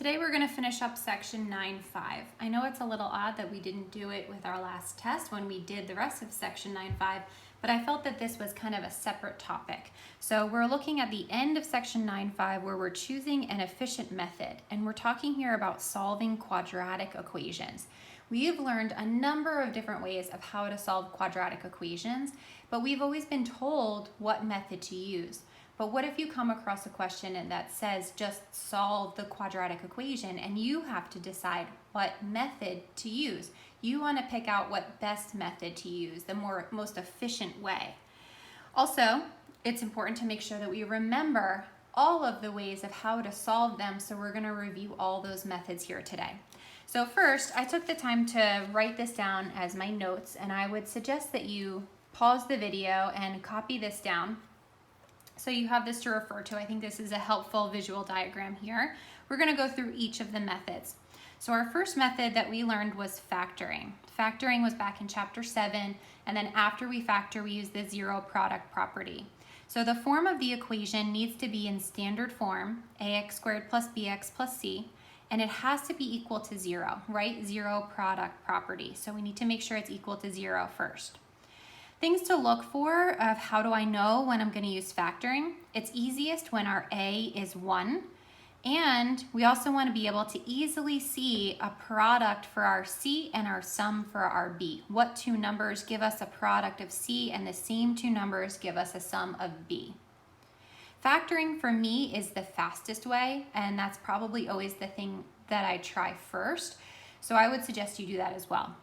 Today we're going to finish up section 9.5. I know it's a little odd that we didn't do it with our last test when we did the rest of section 9.5, but I felt that this was kind of a separate topic. So we're looking at the end of section 9.5 where we're choosing an efficient method, and we're talking here about solving quadratic equations. We have learned a number of different ways of how to solve quadratic equations, but we've always been told what method to use. But what if you come across a question that says just solve the quadratic equation and you have to decide what method to use? You want to pick out what best method to use, the most efficient way. Also, it's important to make sure that we remember all of the ways of how to solve them, so we're going to review all those methods here today. So first, I took the time to write this down as my notes, and I would suggest that you pause the video and copy this down so you have this to refer to. I think this is a helpful visual diagram here. We're going to go through each of the methods. So our first method that we learned was factoring. Factoring was back in chapter 7, and then after we factor, we use the zero product property. So the form of the equation needs to be in standard form, ax squared plus bx plus c, and it has to be equal to 0, right? Zero product property. So we need to make sure it's equal to 0 first. Things to look for of how do I know when I'm going to use factoring? It's easiest when our a is 1, and we also want to be able to easily see a product for our c and our sum for our b. What two numbers give us a product of c and the same two numbers give us a sum of b? Factoring for me is the fastest way, and that's probably always the thing that I try first, so I would suggest you do that as well.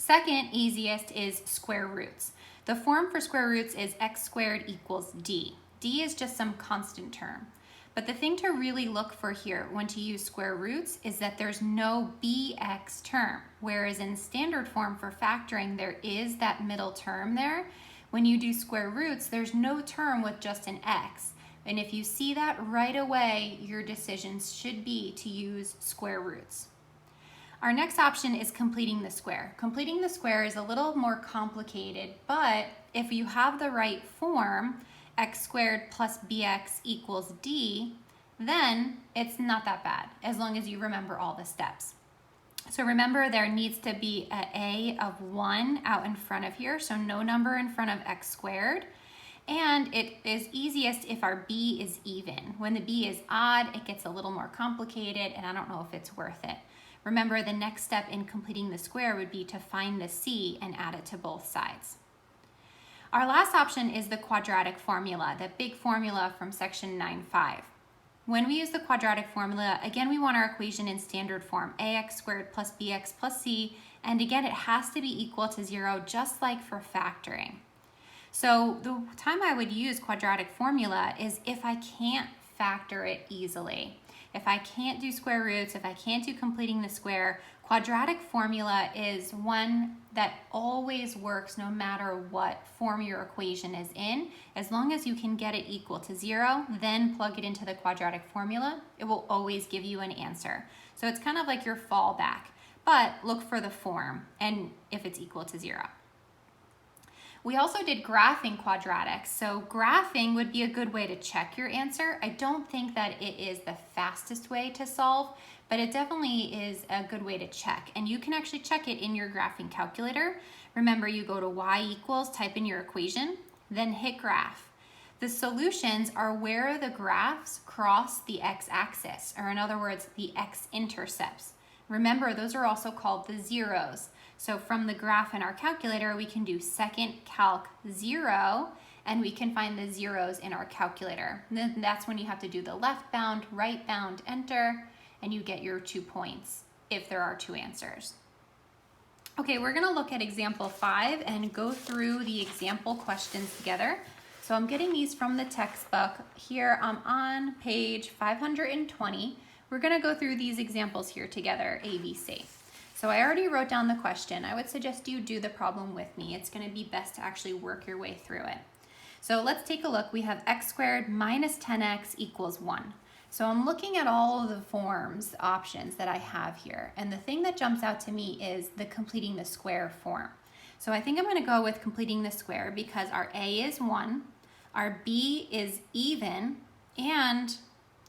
Second easiest is square roots. The form for square roots is x squared equals d. D is just some constant term. But the thing to really look for here when to use square roots is that there's no bx term, whereas in standard form for factoring, there is that middle term there. When you do square roots, there's no term with just an x. And if you see that right away, your decisions should be to use square roots. Our next option is completing the square. Completing the square is a little more complicated, but if you have the right form, x squared plus bx equals d, then it's not that bad, as long as you remember all the steps. So remember, there needs to be an a of 1 out in front of here, so no number in front of x squared. And it is easiest if our b is even. When the b is odd, it gets a little more complicated, and I don't know if it's worth it. Remember, the next step in completing the square would be to find the c and add it to both sides. Our last option is the quadratic formula, that big formula from section 9.5. When we use the quadratic formula, again, we want our equation in standard form, ax squared plus bx plus c, and again, it has to be equal to 0, just like for factoring. So the time I would use quadratic formula is if I can't factor it easily. If I can't do square roots, if I can't do completing the square, quadratic formula is one that always works no matter what form your equation is in. As long as you can get it equal to 0, then plug it into the quadratic formula, it will always give you an answer. So it's kind of like your fallback, but look for the form and if it's equal to 0. We also did graphing quadratics. So graphing would be a good way to check your answer. I don't think that it is the fastest way to solve, but it definitely is a good way to check. And you can actually check it in your graphing calculator. Remember, you go to y equals, type in your equation, then hit graph. The solutions are where the graphs cross the x-axis, or in other words, the x-intercepts. Remember, those are also called the zeros. So from the graph in our calculator, we can do second calc 0, and we can find the zeros in our calculator. And then that's when you have to do the left bound, right bound, enter, and you get your 2 points if there are 2 answers. Okay, we're gonna look at example 5 and go through the example questions together. So I'm getting these from the textbook. Here I'm on page 520. We're gonna go through these examples here together, A, B, C. So I already wrote down the question. I would suggest you do the problem with me. It's going to be best to actually work your way through it. So let's take a look. We have x squared minus 10x equals 1. So I'm looking at all of the forms options that I have here. And the thing that jumps out to me is the completing the square form. So I think I'm going to go with completing the square because our a is 1, our b is even, and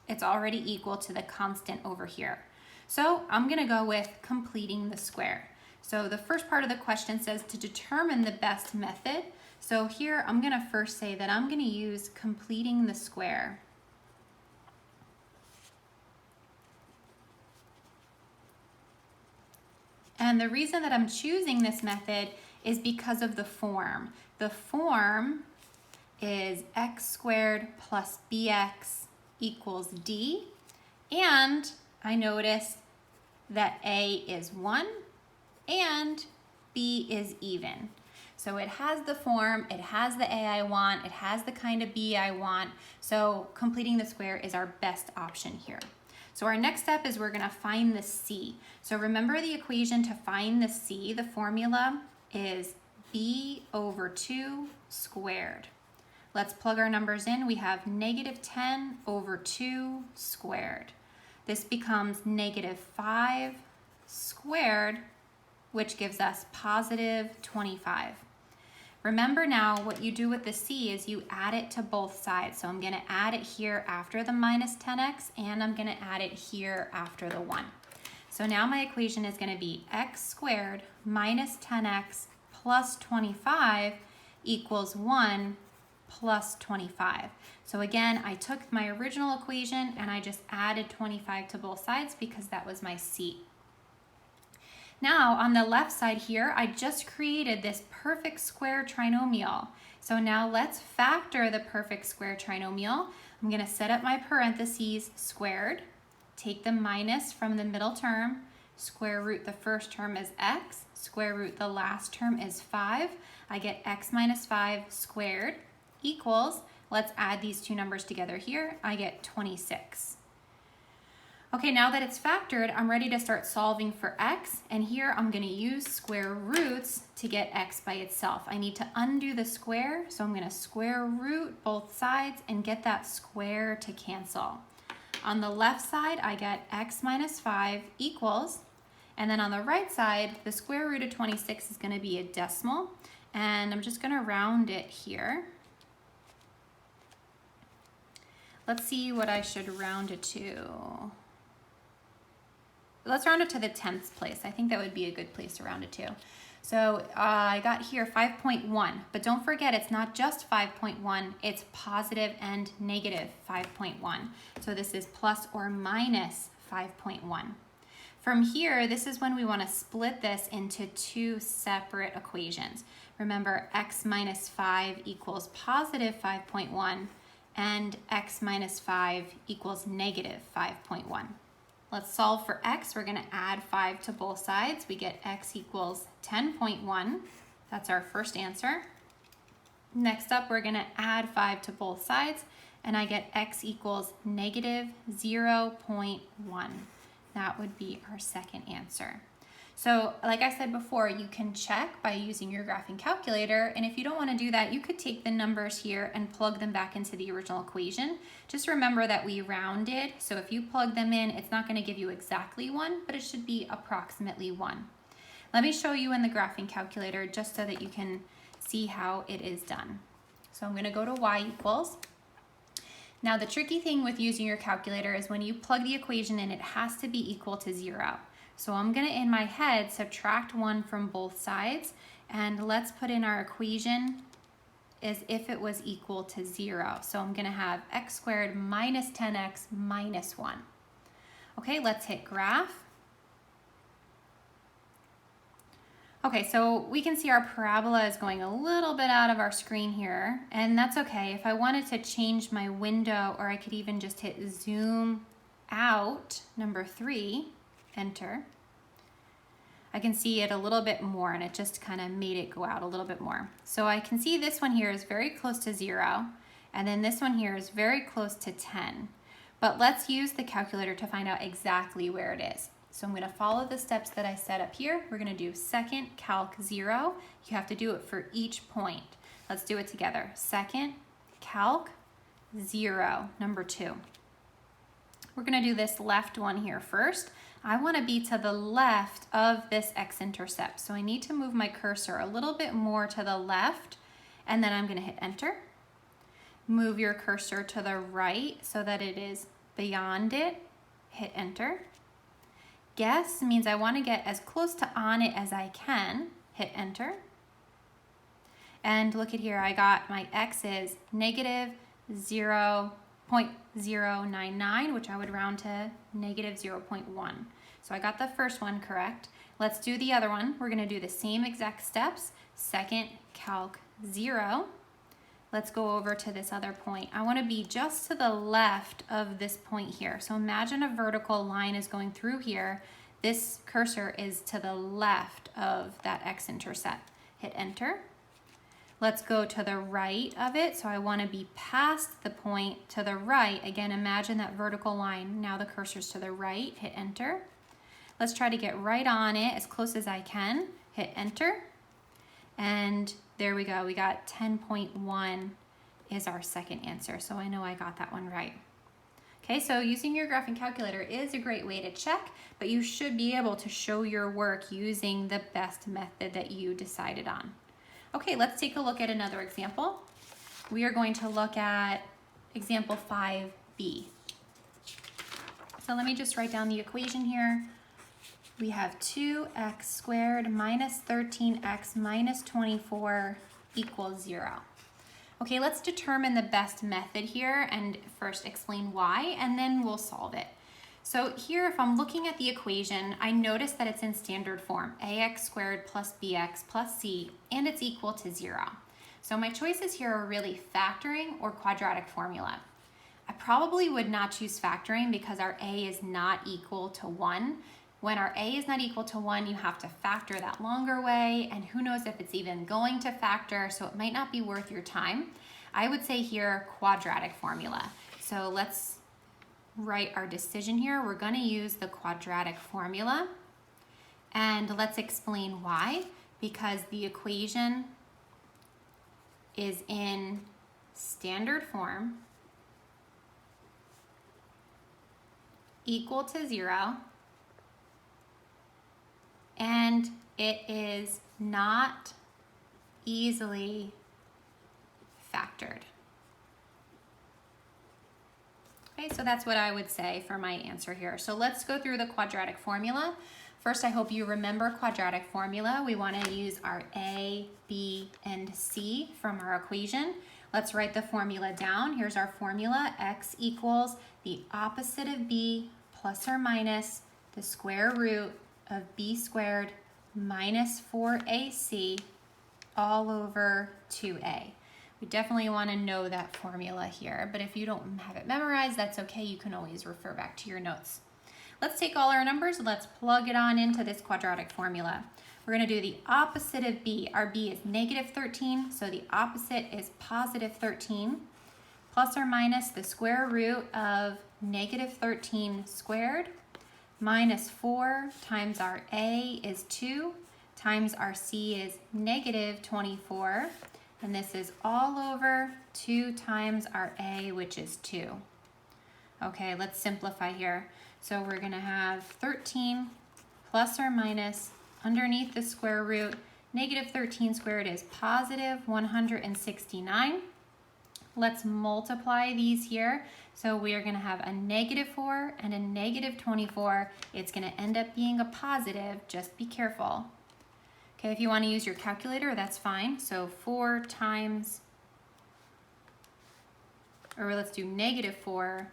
It's already equal to the constant over here. So I'm gonna go with completing the square. So the first part of the question says to determine the best method. So here I'm gonna first say that I'm gonna use completing the square. And the reason that I'm choosing this method is because of the form. The form is x squared plus bx equals d. And I noticed that a is 1 and b is even. So it has the form, it has the a I want, it has the kind of b I want. So completing the square is our best option here. So our next step is we're gonna find the c. So remember the equation to find the c, the formula is b over 2 squared. Let's plug our numbers in. We have negative 10 over 2 squared. This becomes negative 5 squared, which gives us positive 25. Remember now, what you do with the c is you add it to both sides. So I'm gonna add it here after the minus 10x, and I'm gonna add it here after the 1. So now my equation is gonna be x squared minus 10x plus 25 equals 1 plus 25. So again, I took my original equation and I just added 25 to both sides because that was my c. Now on the left side here, I just created this perfect square trinomial. So now let's factor the perfect square trinomial. I'm gonna set up my parentheses squared, take the minus from the middle term, square root the first term is x, square root the last term is 5. I get x minus 5 squared equals, let's add these two numbers together here, I get 26. Okay, now that it's factored, I'm ready to start solving for x, and here I'm gonna use square roots to get x by itself. I need to undo the square, so I'm gonna square root both sides and get that square to cancel. On the left side, I get x minus 5 equals, and then on the right side, the square root of 26 is gonna be a decimal, and I'm just gonna round it here. Let's see what I should round it to. Let's round it to the 10th place. I think that would be a good place to round it to. So I got here 5.1, but don't forget it's not just 5.1, it's positive and negative 5.1. So this is plus or minus 5.1. From here, this is when we want to split this into two separate equations. Remember, x minus 5 equals positive 5.1 and x minus 5 equals negative 5.1. Let's solve for x. We're going to add 5 to both sides. We get x equals 10.1. That's our first answer. Next up, we're going to add 5 to both sides, and I get x equals negative 0.1. That would be our second answer. So like I said before, you can check by using your graphing calculator, and if you don't want to do that, you could take the numbers here and plug them back into the original equation. Just remember that we rounded, so if you plug them in, it's not going to give you exactly 1, but it should be approximately 1. Let me show you in the graphing calculator just so that you can see how it is done. So I'm going to go to y equals. Now the tricky thing with using your calculator is when you plug the equation in, it has to be equal to 0. So I'm going to, in my head, subtract 1 from both sides, and let's put in our equation as if it was equal to 0. So I'm going to have x squared minus 10x minus 1. Okay, let's hit graph. Okay, so we can see our parabola is going a little bit out of our screen here, and that's okay. If I wanted to change my window, or I could even just hit zoom out, number 3, enter, I can see it a little bit more, and it just kind of made it go out a little bit more. So I can see this one here is very close to 0, and then this one here is very close to 10. But let's use the calculator to find out exactly where it is. So I'm going to follow the steps that I set up here. We're going to do second calc 0. You have to do it for each point. Let's do it together. Second calc 0, number 2. We're going to do this left one here first. I want to be to the left of this x-intercept. So I need to move my cursor a little bit more to the left, and then I'm going to hit enter. Move your cursor to the right so that it is beyond it, hit enter. Guess means I want to get as close to on it as I can, hit enter. And look at here, I got my x is negative 0.099, which I would round to negative 0.1. So I got the first one correct. Let's do the other one. We're gonna do the same exact steps. Second, calc 0. Let's go over to this other point. I wanna be just to the left of this point here. So imagine a vertical line is going through here. This cursor is to the left of that x-intercept. Hit enter. Let's go to the right of it. So I wanna be past the point to the right. Again, imagine that vertical line. Now the cursor's to the right, hit enter. Let's try to get right on it as close as I can, hit enter. And there we go, we got 10.1 is our second answer. So I know I got that one right. Okay, so using your graphing calculator is a great way to check, but you should be able to show your work using the best method that you decided on. Okay, let's take a look at another example. We are going to look at example 5b. So let me just write down the equation here. We have 2x squared minus 13x minus 24 equals 0. Okay, let's determine the best method here and first explain why, and then we'll solve it. So here, if I'm looking at the equation, I notice that it's in standard form, ax squared plus bx plus c, and it's equal to 0. So my choices here are really factoring or quadratic formula. I probably would not choose factoring because our a is not equal to 1. When our a is not equal to 1, you have to factor that longer way, and who knows if it's even going to factor, so it might not be worth your time. I would say here, quadratic formula. So let's write our decision here. We're going to use the quadratic formula, and let's explain why. Because the equation is in standard form, equal to 0, and it is not easily factored. Okay, so that's what I would say for my answer here. So let's go through the quadratic formula. First, I hope you remember quadratic formula. We want to use our a, b, and c from our equation. Let's write the formula down. Here's our formula. X equals the opposite of b plus or minus the square root of b squared minus 4ac all over 2a. We definitely want to know that formula here, but if you don't have it memorized, that's okay. You can always refer back to your notes. Let's take all our numbers and let's plug it on into this quadratic formula. We're going to do the opposite of b. Our b is negative 13, so the opposite is positive 13, plus or minus the square root of negative 13 squared, minus 4 times our a is 2, times our c is negative 24, and this is all over 2 times our a, which is 2. Okay, let's simplify here. So we're going to have 13 plus or minus underneath the square root. Negative 13 squared is positive 169. Let's multiply these here. So we are going to have a negative 4 and a negative 24. It's going to end up being a positive. Just be careful. Okay, if you want to use your calculator, that's fine. So 4 times, or let's do negative 4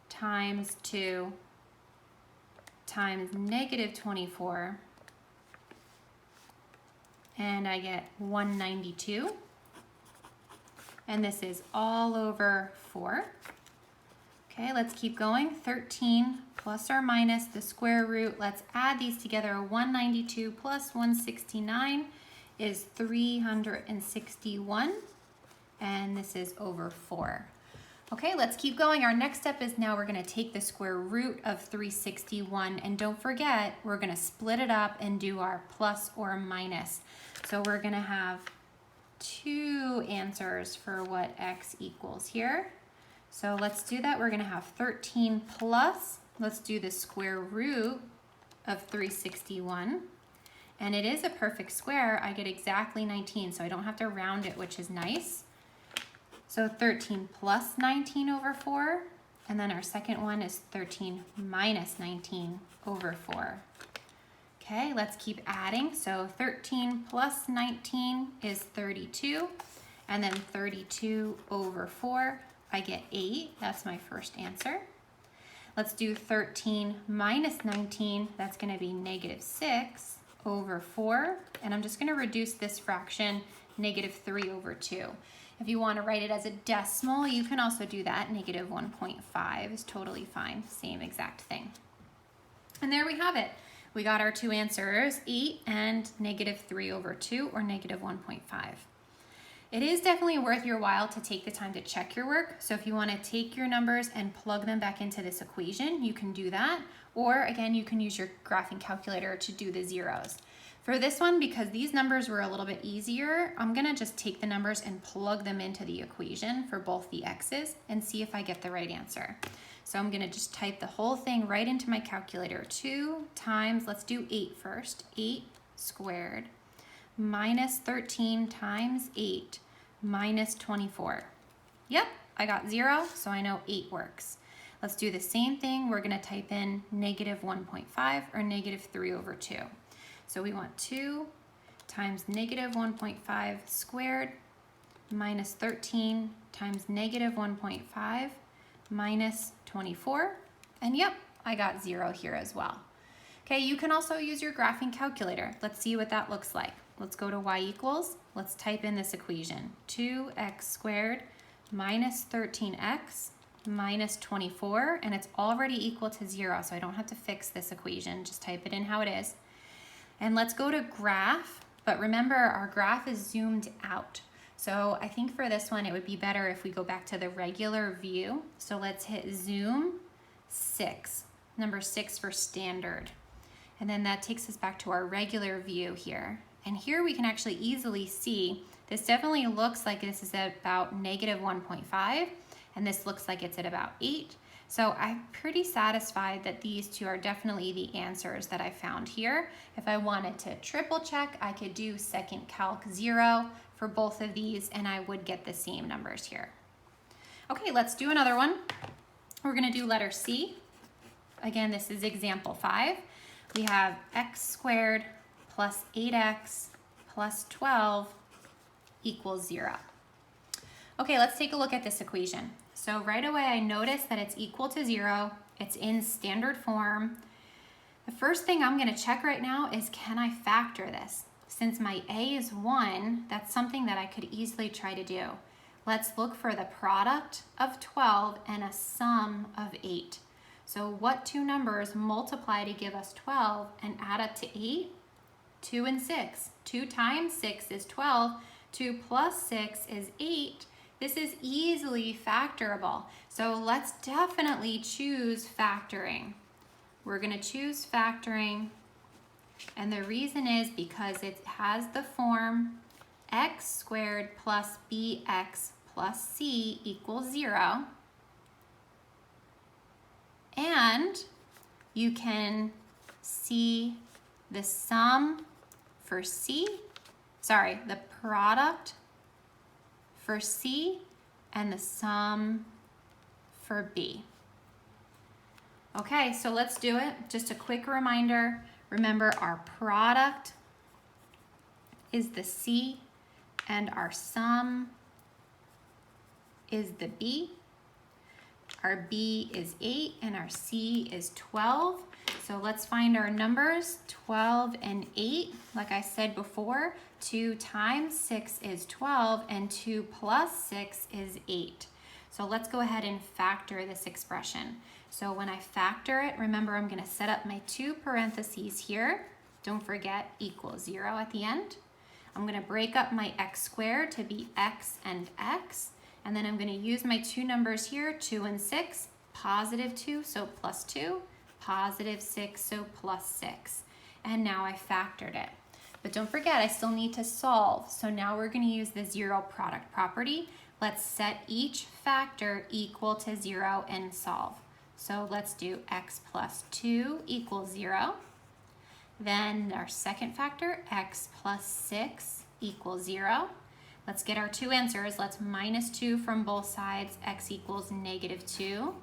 times 2 times negative 24, and I get 192, and this is all over 4. Okay, let's keep going. 13 plus or minus the square root. Let's add these together. 192 plus 169 is 361, and this is over 4. Okay, let's keep going. Our next step is now we're going to take the square root of 361, and don't forget, we're going to split it up and do our plus or minus. So we're going to have 2 answers for what x equals here. So let's do that. We're going to have 13 plus, let's do the square root of 361. And it is a perfect square. I get exactly 19, so I don't have to round it, which is nice. So 13 plus 19 over 4 And then our second one is 13 minus 19 over 4. Okay, let's keep adding. So 13 plus 19 is 32. And then 32 over 4, I get 8. That's my first answer. Let's do 13 minus 19. That's going to be negative 6 over 4. And I'm just going to reduce this fraction, negative 3 over 2. If you want to write it as a decimal, you can also do that. Negative 1.5 is totally fine. Same exact thing. And there we have it. We got our two answers, 8 and negative 3 over 2, or negative 1.5. It is definitely worth your while to take the time to check your work. So if you want to take your numbers and plug them back into this equation, you can do that. Or again, you can use your graphing calculator to do the zeros. For this one, because these numbers were a little bit easier, I'm gonna just take the numbers and plug them into the equation for both the x's and see if I get the right answer. So I'm gonna just type the whole thing right into my calculator. 2 times, let's do 8 first, 8 squared minus 13 times 8 minus 24. Yep, I got 0, so I know 8 works. Let's do the same thing. We're gonna type in negative 1.5 or negative 3 over 2. So we want 2 times negative 1.5 squared minus 13 times negative 1.5 minus 24. And yep, I got 0 here as well. Okay, you can also use your graphing calculator. Let's see what that looks like. Let's go to y equals. Let's type in this equation. 2x squared minus 13x minus 24, and it's already equal to 0, so I don't have to fix this equation. Just type it in how it is. And let's go to graph, but remember our graph is zoomed out. So I think for this one, it would be better if we go back to the regular view. So let's hit zoom 6, number 6 for standard. And then that takes us back to our regular view here. And here we can actually easily see, this definitely looks like this is at about negative 1.5, and this looks like it's at about 8. So I'm pretty satisfied that these two are definitely the answers that I found here. If I wanted to triple check, I could do second calc 0 for both of these, and I would get the same numbers here. Okay, let's do another one. We're gonna do letter C. Again, this is example 5. We have x squared plus 8x plus 12 equals 0. Okay, let's take a look at this equation. So right away I notice that it's equal to 0. It's in standard form. The first thing I'm going to check right now is, can I factor this? Since my a is 1, that's something that I could easily try to do. Let's look for the product of 12 and a sum of 8. So what two numbers multiply to give us 12 and add up to 8? 2 and 6. 2 times 6 is 12. 2 plus 6 is 8. This is easily factorable. So let's definitely choose factoring. We're going to choose factoring, and the reason is because it has the form x squared plus bx plus c equals 0. And you can see the sum for C, the product for C and the sum for B. Okay, so let's do it. Just a quick reminder. Remember, our product is the C and our sum is the B. Our B is 8 and our C is 12. So let's find our numbers, 12 and 8. Like I said before, 2 times 6 is 12 and 2 plus 6 is 8. So let's go ahead and factor this expression. So when I factor it, remember I'm going to set up my 2 parentheses here. Don't forget equals 0 at the end. I'm going to break up my x squared to be x and x. And then I'm going to use my 2 numbers here, 2 and 6, positive 2, so plus 2, positive 6, so plus 6. And now I factored it. But don't forget, I still need to solve. So now we're going to use the 0 product property. Let's set each factor equal to 0 and solve. So let's do x plus 2 equals 0. Then our second factor, x plus 6 equals 0. Let's get our 2 answers. Let's minus 2 from both sides. X equals negative 2.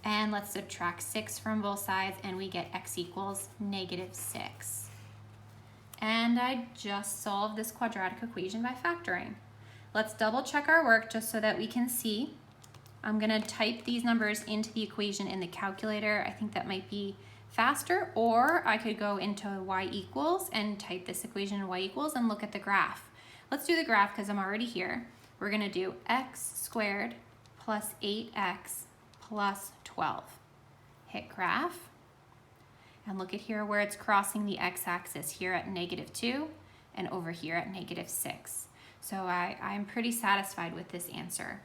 And let's subtract 6 from both sides, and we get x equals -6. And I just solved this quadratic equation by factoring. Let's double check our work just so that we can see. I'm gonna type these numbers into the equation in the calculator. I think that might be faster, or I could go into y equals and type this equation in y equals and look at the graph. Let's do the graph because I'm already here. We're gonna do x squared plus 8x plus 12. Hit graph, and look at here where it's crossing the x-axis here at -2 and over here at -6. So I'm pretty satisfied with this answer.